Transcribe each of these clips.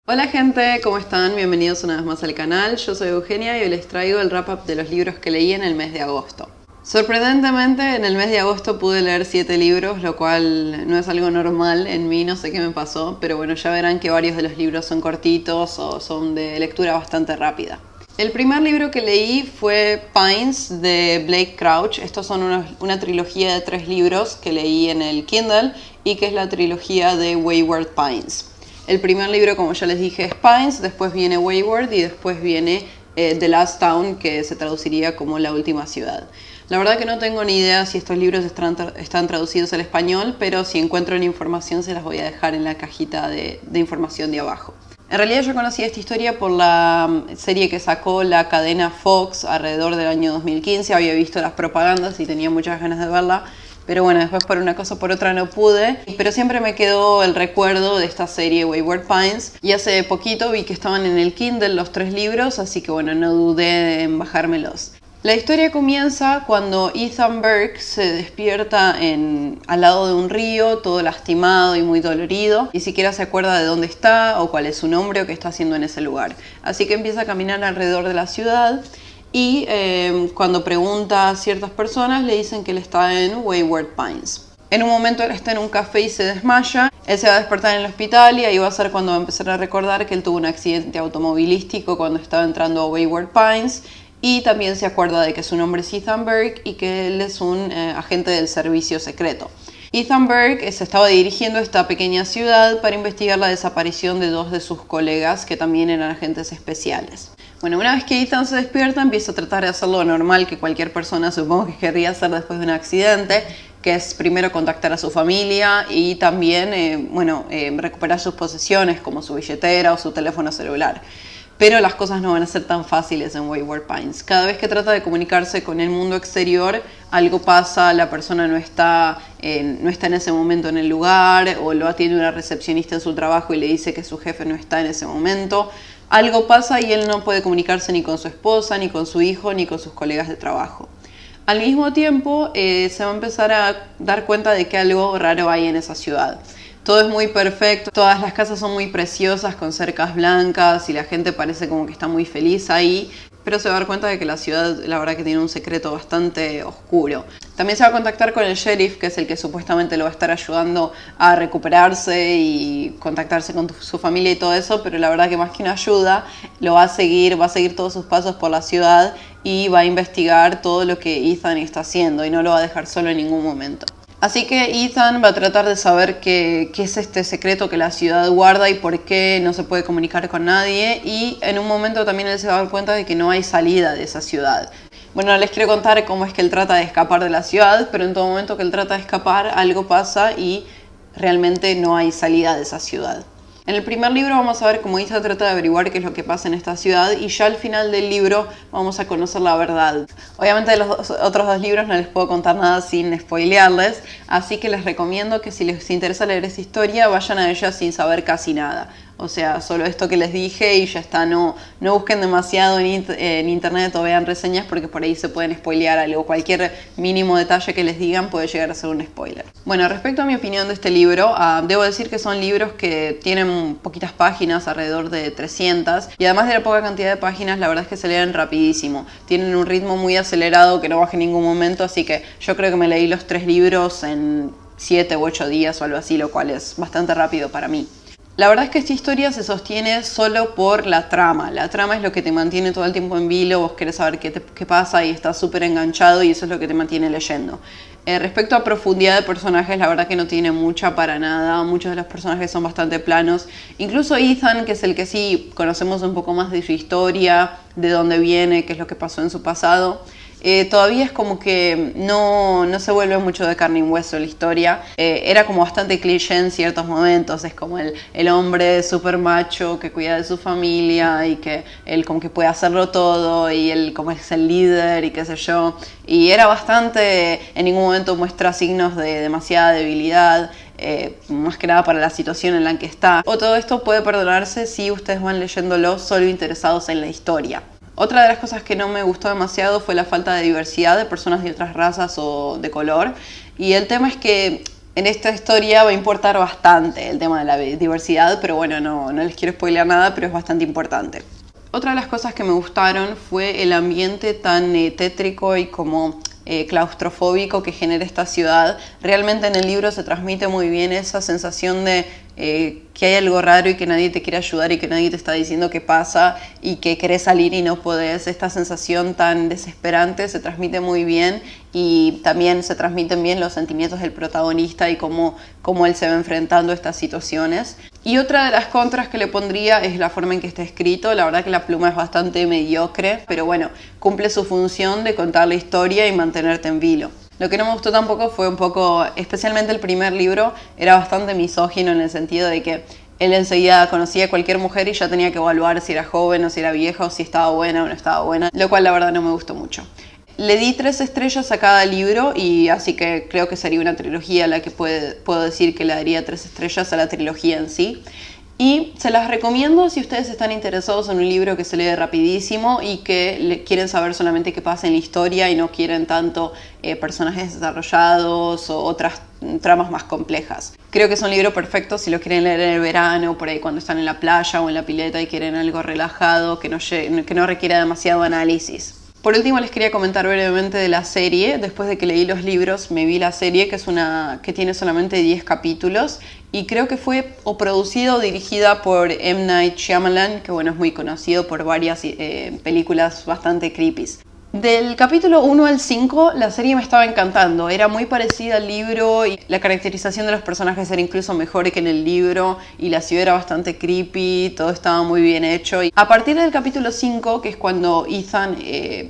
Hola gente, ¿cómo están? Bienvenidos una vez más al canal. Yo soy Eugenia y hoy les traigo el wrap-up de los libros que leí en el mes de agosto. Sorprendentemente, en el mes de agosto pude leer 7 libros, lo cual no es algo normal en mí, no sé qué me pasó, pero bueno, ya verán que varios de los libros son cortitos o son de lectura bastante rápida. El primer libro que leí fue Pines de Blake Crouch. Estos son una trilogía de 3 libros que leí en el Kindle y que es la trilogía de Wayward Pines. El primer libro, como ya les dije, es Pines, después viene Wayward y después viene The Last Town, que se traduciría como La Última Ciudad. La verdad que no tengo ni idea si estos libros están traducidos al español, pero si encuentro la información se las voy a dejar en la cajita de información de abajo. En realidad yo conocí esta historia por la serie que sacó la cadena Fox alrededor del año 2015. Había visto las propagandas y tenía muchas ganas de verla. Pero bueno, después por una cosa o por otra no pude. Pero siempre me quedó el recuerdo de esta serie Wayward Pines. Y hace poquito vi que estaban en el Kindle los 3 libros, así que bueno, no dudé en bajármelos. La historia comienza cuando Ethan Burke se despierta al lado de un río, todo lastimado y muy dolorido. Ni siquiera se acuerda de dónde está o cuál es su nombre o qué está haciendo en ese lugar. Así que empieza a caminar alrededor de la ciudad. Y cuando pregunta a ciertas personas le dicen que él está en Wayward Pines. En un momento él está en un café y se desmaya. Él se va a despertar en el hospital y ahí va a ser cuando va a empezar a recordar que él tuvo un accidente automovilístico cuando estaba entrando a Wayward Pines. Y también se acuerda de que su nombre es Ethan Burke y que él es un agente del servicio secreto. Ethan Burke se estaba dirigiendo a esta pequeña ciudad para investigar la desaparición de 2 de sus colegas que también eran agentes especiales. Bueno, una vez que Ethan se despierta, empieza a tratar de hacer lo normal que cualquier persona supongo que querría hacer después de un accidente, que es primero contactar a su familia y también recuperar sus posesiones como su billetera o su teléfono celular. Pero las cosas no van a ser tan fáciles en Wayward Pines. Cada vez que trata de comunicarse con el mundo exterior, algo pasa, la persona no está en ese momento en el lugar, o lo atiende una recepcionista en su trabajo y le dice que su jefe no está en ese momento. Algo pasa y él no puede comunicarse ni con su esposa, ni con su hijo, ni con sus colegas de trabajo. Al mismo tiempo, se va a empezar a dar cuenta de que algo raro hay en esa ciudad. Todo es muy perfecto, todas las casas son muy preciosas con cercas blancas y la gente parece como que está muy feliz ahí, pero se va a dar cuenta de que la ciudad la verdad que tiene un secreto bastante oscuro. También se va a contactar con el sheriff, que es el que supuestamente lo va a estar ayudando a recuperarse y contactarse con su familia y todo eso, pero la verdad que más que una ayuda, va a seguir todos sus pasos por la ciudad y va a investigar todo lo que Ethan está haciendo y no lo va a dejar solo en ningún momento. Así que Ethan va a tratar de saber qué es este secreto que la ciudad guarda y por qué no se puede comunicar con nadie. Y en un momento también él se va a dar cuenta de que no hay salida de esa ciudad. Bueno, les quiero contar cómo es que él trata de escapar de la ciudad, pero en todo momento que él trata de escapar, algo pasa y realmente no hay salida de esa ciudad. En el primer libro vamos a ver cómo Ethan trata de averiguar qué es lo que pasa en esta ciudad y ya al final del libro vamos a conocer la verdad. Obviamente de los otros 2 libros no les puedo contar nada sin spoilearles, así que les recomiendo que si les interesa leer esta historia vayan a ella sin saber casi nada. O sea, solo esto que les dije y ya está, no busquen demasiado en internet o vean reseñas porque por ahí se pueden spoilear algo. Cualquier mínimo detalle que les digan puede llegar a ser un spoiler. Bueno, respecto a mi opinión de este libro, debo decir que son libros que tienen poquitas páginas, alrededor de 300. Y además de la poca cantidad de páginas, la verdad es que se leen rapidísimo. Tienen un ritmo muy acelerado que no baja en ningún momento, así que yo creo que me leí los 3 libros en 7 u 8 días o algo así, lo cual es bastante rápido para mí. La verdad es que esta historia se sostiene solo por la trama. La trama es lo que te mantiene todo el tiempo en vilo, vos querés saber qué pasa y estás súper enganchado y eso es lo que te mantiene leyendo. Respecto a profundidad de personajes, la verdad que no tiene mucha para nada. Muchos de los personajes son bastante planos. Incluso Ethan, que es el que sí conocemos un poco más de su historia, de dónde viene, qué es lo que pasó en su pasado. Todavía es como que no se vuelve mucho de carne y hueso la historia. Era como bastante cliché en ciertos momentos. Es como el hombre súper macho que cuida de su familia y que él como que puede hacerlo todo y él como es el líder y qué sé yo. Y era bastante, en ningún momento muestra signos de demasiada debilidad. Más que nada para la situación en la que está. O todo esto puede perdonarse si ustedes van leyéndolo solo interesados en la historia. Otra de las cosas que no me gustó demasiado fue la falta de diversidad de personas de otras razas o de color. Y el tema es que En esta historia va a importar bastante el tema de la diversidad, pero bueno, no les quiero spoilear nada, pero es bastante importante. Otra de las cosas que me gustaron fue el ambiente tan tétrico y como claustrofóbico que genera esta ciudad. Realmente en el libro se transmite muy bien esa sensación de que hay algo raro y que nadie te quiere ayudar y que nadie te está diciendo qué pasa y que querés salir y no podés. Esta sensación tan desesperante se transmite muy bien y también se transmiten bien los sentimientos del protagonista y cómo él se va enfrentando a estas situaciones. Y otra de las contras que le pondría es la forma en que está escrito. La verdad que la pluma es bastante mediocre, pero bueno, cumple su función de contar la historia y mantenerte en vilo. Lo que no me gustó tampoco fue un poco, especialmente el primer libro, era bastante misógino en el sentido de que él enseguida conocía a cualquier mujer y ya tenía que evaluar si era joven o si era vieja o si estaba buena o no estaba buena, lo cual la verdad no me gustó mucho. Le di 3 estrellas a cada libro y así que creo que sería una trilogía a la que puedo decir que le daría 3 estrellas a la trilogía en sí. Y se las recomiendo si ustedes están interesados en un libro que se lee rapidísimo y que quieren saber solamente qué pasa en la historia y no quieren tanto personajes desarrollados o otras tramas más complejas. Creo que es un libro perfecto si lo quieren leer en el verano, por ahí cuando están en la playa o en la pileta y quieren algo relajado, que no requiera demasiado análisis. Por último les quería comentar brevemente de la serie. Después de que leí los libros me vi la serie que tiene solamente 10 capítulos y creo que fue o producida o dirigida por M. Night Shyamalan, que bueno, es muy conocido por varias películas bastante creepy. Del capítulo 1 al 5 la serie me estaba encantando, era muy parecida al libro y la caracterización de los personajes era incluso mejor que en el libro y la ciudad era bastante creepy, todo estaba muy bien hecho. Y a partir del capítulo 5, que es cuando Ethan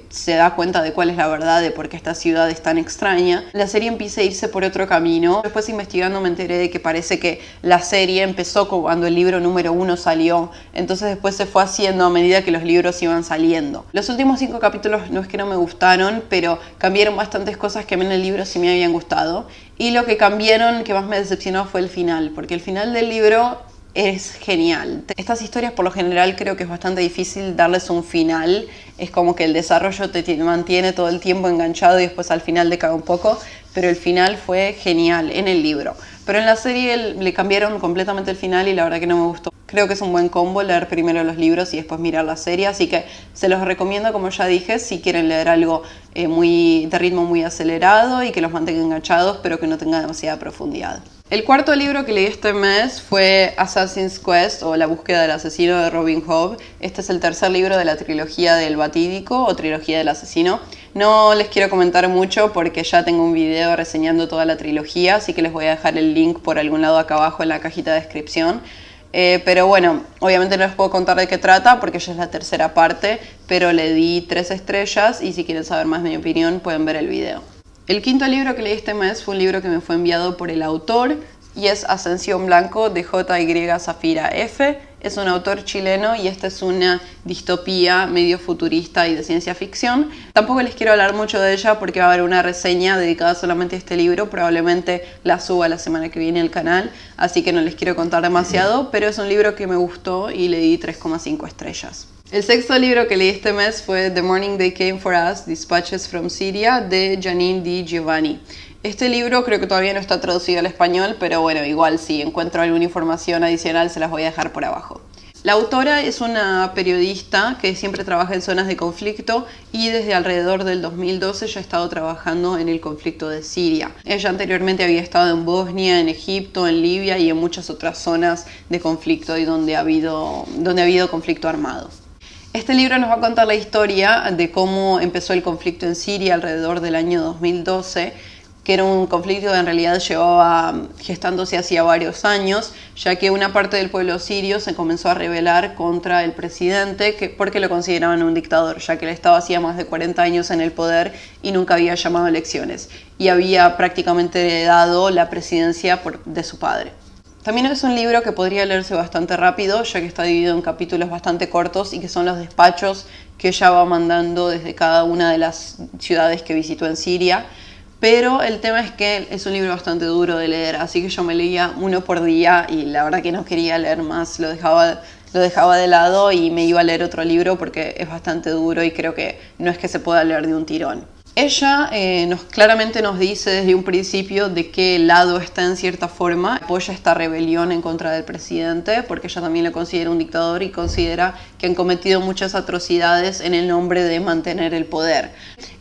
se da cuenta de cuál es la verdad de por qué esta ciudad es tan extraña, la serie empieza a irse por otro camino. Después investigando me enteré de que parece que la serie empezó cuando el libro número 1 salió, entonces después se fue haciendo a medida que los libros iban saliendo. Los últimos 5 capítulos no es que no me gustaron, pero cambiaron bastantes cosas que a mí en el libro sí me habían gustado. Y lo que cambiaron, que más me decepcionó, fue el final, porque el final del libro es genial. Estas historias por lo general creo que es bastante difícil darles un final. Es como que el desarrollo te mantiene todo el tiempo enganchado y después al final decae un poco, pero el final fue genial en el libro. Pero en la serie le cambiaron completamente el final y la verdad que no me gustó. Creo que es un buen combo leer primero los libros y después mirar la serie, así que se los recomiendo, como ya dije, si quieren leer algo de ritmo muy acelerado y que los mantenga enganchados, pero que no tenga demasiada profundidad. El cuarto libro que leí este mes fue Assassin's Quest o La búsqueda del asesino de Robin Hood. Este es el tercer libro de la trilogía del Batídico o trilogía del asesino. No les quiero comentar mucho porque ya tengo un video reseñando toda la trilogía, así que les voy a dejar el link por algún lado acá abajo en la cajita de descripción. Pero bueno, obviamente no les puedo contar de qué trata porque ya es la tercera parte, pero le di 3 estrellas y si quieren saber más de mi opinión pueden ver el video. El quinto libro que leí este mes fue un libro que me fue enviado por el autor y es Ascensión Blanco de J.Y. Safira F. Es un autor chileno y esta es una distopía medio futurista y de ciencia ficción. Tampoco les quiero hablar mucho de ella porque va a haber una reseña dedicada solamente a este libro. Probablemente la suba la semana que viene al canal, así que no les quiero contar demasiado, pero es un libro que me gustó y le di 3,5 estrellas. El sexto libro que leí este mes fue The Morning They Came For Us, Dispatches from Syria, de Janine Di Giovanni. Este libro creo que todavía no está traducido al español, pero bueno, igual si encuentro alguna información adicional se las voy a dejar por abajo. La autora es una periodista que siempre trabaja en zonas de conflicto y desde alrededor del 2012 ya ha estado trabajando en el conflicto de Siria. Ella anteriormente había estado en Bosnia, en Egipto, en Libia y en muchas otras zonas de conflicto y donde ha habido conflicto armado. Este libro nos va a contar la historia de cómo empezó el conflicto en Siria alrededor del año 2012, que era un conflicto que en realidad llevaba gestándose hacía varios años, ya que una parte del pueblo sirio se comenzó a rebelar contra el presidente porque lo consideraban un dictador, ya que él estaba hacía más de 40 años en el poder y nunca había llamado a elecciones, y había prácticamente heredado la presidencia de su padre. También es un libro que podría leerse bastante rápido, ya que está dividido en capítulos bastante cortos y que son los despachos que ella va mandando desde cada una de las ciudades que visitó en Siria. Pero el tema es que es un libro bastante duro de leer, así que yo me leía uno por día y la verdad que no quería leer más, lo dejaba de lado y me iba a leer otro libro porque es bastante duro y creo que no es que se pueda leer de un tirón. Ella claramente nos dice desde un principio de qué lado está en cierta forma. Apoya esta rebelión en contra del presidente porque ella también lo considera un dictador y considera que han cometido muchas atrocidades en el nombre de mantener el poder.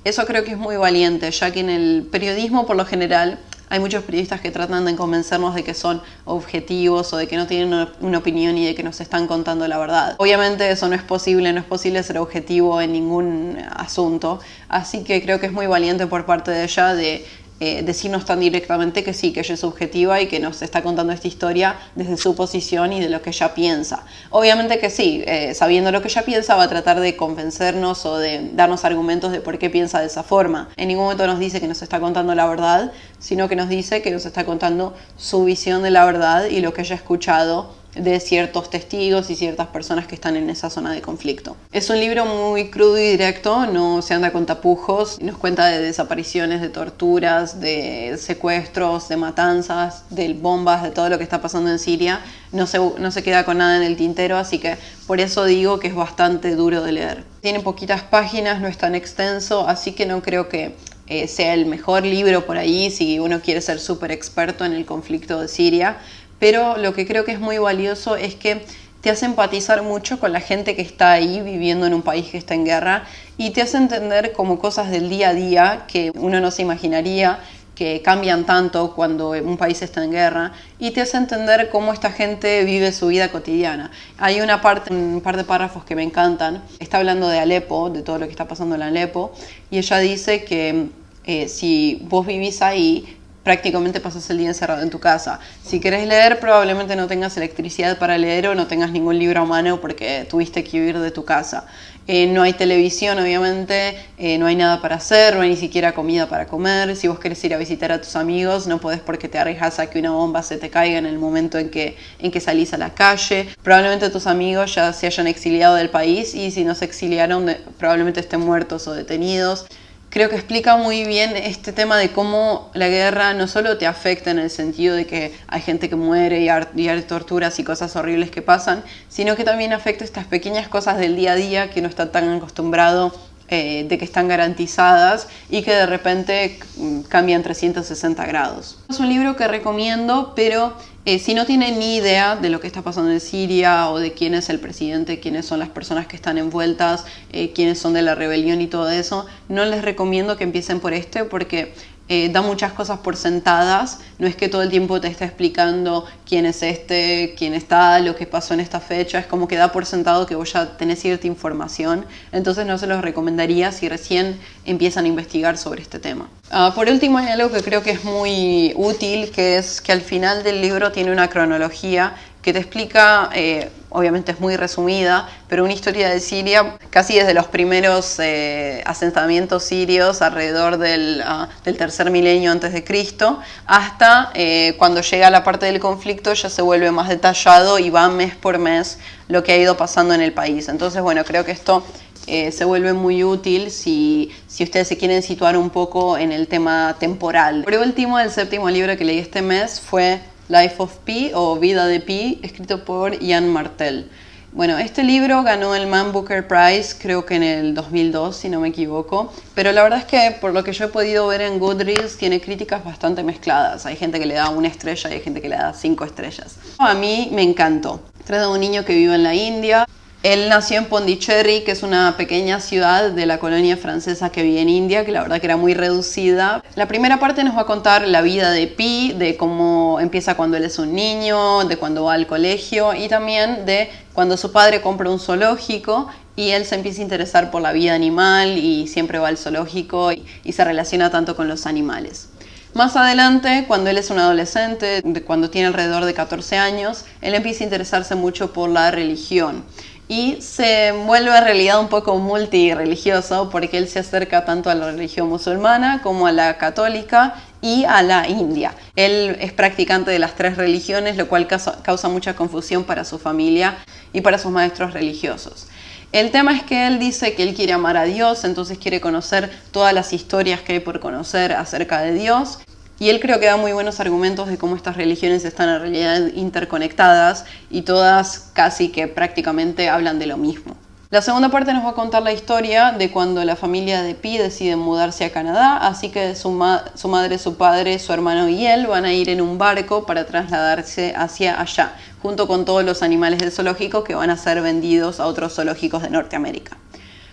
Eso creo que es muy valiente, ya que en el periodismo por lo general hay muchos periodistas que tratan de convencernos de que son objetivos o de que no tienen una opinión y de que nos están contando la verdad. Obviamente eso no es posible ser objetivo en ningún asunto, así que creo que es muy valiente por parte de ella de decirnos tan directamente que sí, que ella es subjetiva y que nos está contando esta historia desde su posición y de lo que ella piensa. Obviamente que sí, sabiendo lo que ella piensa va a tratar de convencernos o de darnos argumentos de por qué piensa de esa forma. En ningún momento nos dice que nos está contando la verdad, sino que nos dice que nos está contando su visión de la verdad y lo que ella ha escuchado de ciertos testigos y ciertas personas que están en esa zona de conflicto. Es un libro muy crudo y directo, no se anda con tapujos, nos cuenta de desapariciones, de torturas, de secuestros, de matanzas, de bombas, de todo lo que está pasando en Siria. No se queda con nada en el tintero, así que por eso digo que es bastante duro de leer. Tiene poquitas páginas, no es tan extenso, así que no creo que sea el mejor libro por ahí si uno quiere ser súper experto en el conflicto de Siria. Pero lo que creo que es muy valioso es que te hace empatizar mucho con la gente que está ahí viviendo en un país que está en guerra y te hace entender como cosas del día a día que uno no se imaginaría que cambian tanto cuando un país está en guerra y te hace entender cómo esta gente vive su vida cotidiana. Hay un par de párrafos que me encantan. Está hablando de Alepo, de todo lo que está pasando en Alepo, y ella dice que si vos vivís ahí, prácticamente pasas el día encerrado en tu casa. Si querés leer, probablemente no tengas electricidad para leer o no tengas ningún libro a mano porque tuviste que huir de tu casa. No hay televisión, obviamente, no hay nada para hacer, no hay ni siquiera comida para comer. Si vos querés ir a visitar a tus amigos, no podés porque te arriesgas a que una bomba se te caiga en el momento en que salís a la calle. Probablemente tus amigos ya se hayan exiliado del país y si no se exiliaron, probablemente estén muertos o detenidos. Creo que explica muy bien este tema de cómo la guerra no solo te afecta en el sentido de que hay gente que muere y hay torturas y cosas horribles que pasan, sino que también afecta estas pequeñas cosas del día a día que uno está tan acostumbrado de que están garantizadas y que de repente cambian 360 grados. Es un libro que recomiendo, pero si no tienen ni idea de lo que está pasando en Siria o de quién es el presidente, quiénes son las personas que están envueltas, quiénes son de la rebelión y todo eso, no les recomiendo que empiecen por porque da muchas cosas por sentadas. No es que todo el tiempo te esté explicando quién es quién está, lo que pasó en esta fecha. Es como que da por sentado que vos ya tenés cierta información. Entonces no se los recomendaría si recién empiezan a investigar sobre este tema. Por último, hay algo que creo que es muy útil, que es que al final del libro tiene una cronología que te explica, obviamente es muy resumida, pero una historia de Siria casi desde los primeros asentamientos sirios alrededor del tercer milenio antes de Cristo hasta cuando llega a la parte del conflicto ya se vuelve más detallado y va mes por mes lo que ha ido pasando en el país. Entonces, bueno, creo que esto se vuelve muy útil si ustedes se quieren situar un poco en el tema temporal. Por último, el séptimo libro que leí este mes fue Life of Pi o Vida de Pi, escrito por Yann Martel. Bueno, este libro ganó el Man Booker Prize, creo que en el 2002, si no me equivoco, pero la verdad es que por lo que yo he podido ver en Goodreads tiene críticas bastante mezcladas. Hay gente que le da 1 estrella y hay gente que le da 5 estrellas. A mí me encantó. Trata de un niño que vive en la India. Él nació en Pondicherry, que es una pequeña ciudad de la colonia francesa que vive en India, que la verdad que era muy reducida. La primera parte nos va a contar la vida de Pi, de cómo empieza cuando él es un niño, de cuando va al colegio y también de cuando su padre compra un zoológico y él se empieza a interesar por la vida animal y siempre va al zoológico y se relaciona tanto con los animales. Más adelante, cuando él es un adolescente, cuando tiene alrededor de 14 años, él empieza a interesarse mucho por la religión. Y se vuelve en realidad un poco multirreligioso porque él se acerca tanto a la religión musulmana como a la católica y a la india. Él es practicante de las 3 religiones, lo cual causa mucha confusión para su familia y para sus maestros religiosos. El tema es que él dice que él quiere amar a Dios, entonces quiere conocer todas las historias que hay por conocer acerca de Dios. Y él creo que da muy buenos argumentos de cómo estas religiones están en realidad interconectadas y todas casi que prácticamente hablan de lo mismo. La segunda parte nos va a contar la historia de cuando la familia de Pi decide mudarse a Canadá, así que su madre, su padre, su hermano y él van a ir en un barco para trasladarse hacia allá, junto con todos los animales del zoológico que van a ser vendidos a otros zoológicos de Norteamérica.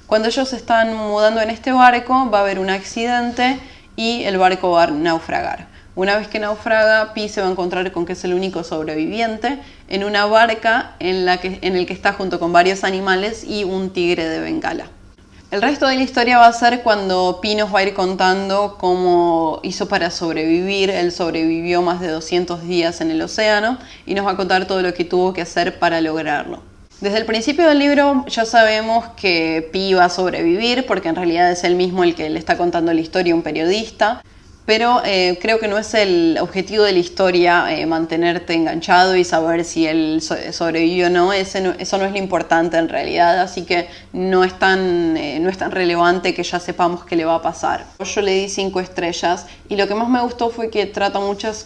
Cuando ellos se están mudando en este barco, va a haber un accidente y el barco va a naufragar. Una vez que naufraga, Pi se va a encontrar con que es el único sobreviviente en una barca en el que está junto con varios animales y un tigre de Bengala. El resto de la historia va a ser cuando Pi nos va a ir contando cómo hizo para sobrevivir. Él sobrevivió más de 200 días en el océano y nos va a contar todo lo que tuvo que hacer para lograrlo. Desde el principio del libro ya sabemos que Pi va a sobrevivir porque en realidad es él mismo el que le está contando la historia a un periodista. Pero creo que no es el objetivo de la historia mantenerte enganchado y saber si él sobrevivió o no. Eso no es lo importante en realidad, así que no es tan relevante que ya sepamos qué le va a pasar. Yo le di 5 estrellas y lo que más me gustó fue que trata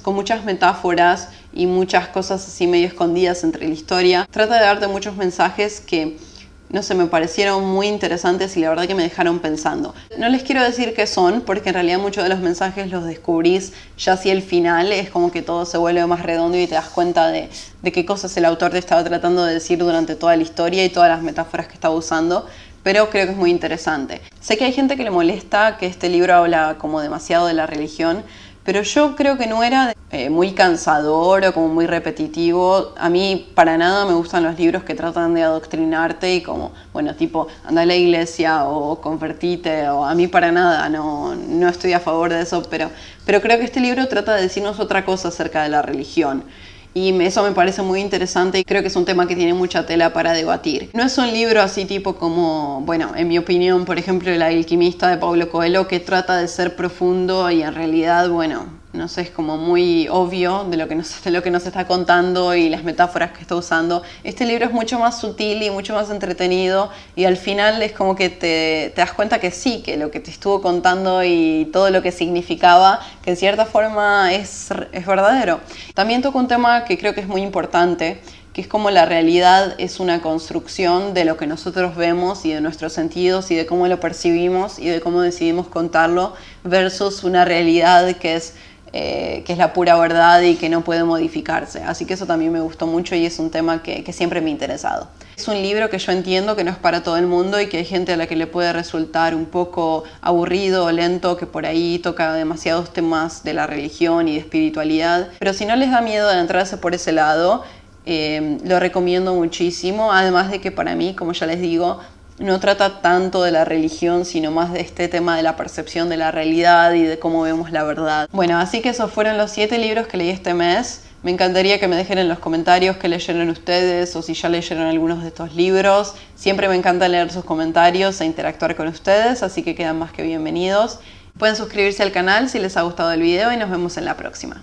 con muchas metáforas y muchas cosas así medio escondidas entre la historia. Trata de darte muchos mensajes que no sé, me parecieron muy interesantes y la verdad que me dejaron pensando. No les quiero decir qué son, porque en realidad muchos de los mensajes los descubrís ya hacia el final. Es como que todo se vuelve más redondo y te das cuenta de qué cosas el autor te estaba tratando de decir durante toda la historia y todas las metáforas que estaba usando. Pero creo que es muy interesante. Sé que hay gente que le molesta que este libro habla como demasiado de la religión, pero yo creo que no era muy cansador o como muy repetitivo. A mí para nada me gustan los libros que tratan de adoctrinarte y como, bueno, tipo, anda a la iglesia o convertite, o a mí para nada, no estoy a favor de eso, pero creo que este libro trata de decirnos otra cosa acerca de la religión. Y eso me parece muy interesante y creo que es un tema que tiene mucha tela para debatir. No es un libro así tipo como, bueno, en mi opinión, por ejemplo, El alquimista de Paulo Coelho, que trata de ser profundo y en realidad, bueno, no sé, es como muy obvio de lo que nos está contando y las metáforas que está usando. Este libro es mucho más sutil y mucho más entretenido y al final es como que te das cuenta que sí, que lo que te estuvo contando y todo lo que significaba, que en cierta forma es verdadero. También toca un tema que creo que es muy importante, que es como la realidad es una construcción de lo que nosotros vemos y de nuestros sentidos y de cómo lo percibimos y de cómo decidimos contarlo versus una realidad que es la pura verdad y que no puede modificarse. Así que eso también me gustó mucho y es un tema que siempre me ha interesado. Es un libro que yo entiendo que no es para todo el mundo y que hay gente a la que le puede resultar un poco aburrido o lento, que por ahí toca demasiados temas de la religión y de espiritualidad. Pero si no les da miedo adentrarse por ese lado, lo recomiendo muchísimo. Además de que para mí, como ya les digo, no trata tanto de la religión, sino más de este tema de la percepción de la realidad y de cómo vemos la verdad. Bueno, así que esos fueron los 7 libros que leí este mes. Me encantaría que me dejen en los comentarios qué leyeron ustedes o si ya leyeron algunos de estos libros. Siempre me encanta leer sus comentarios e interactuar con ustedes, así que quedan más que bienvenidos. Pueden suscribirse al canal si les ha gustado el video y nos vemos en la próxima.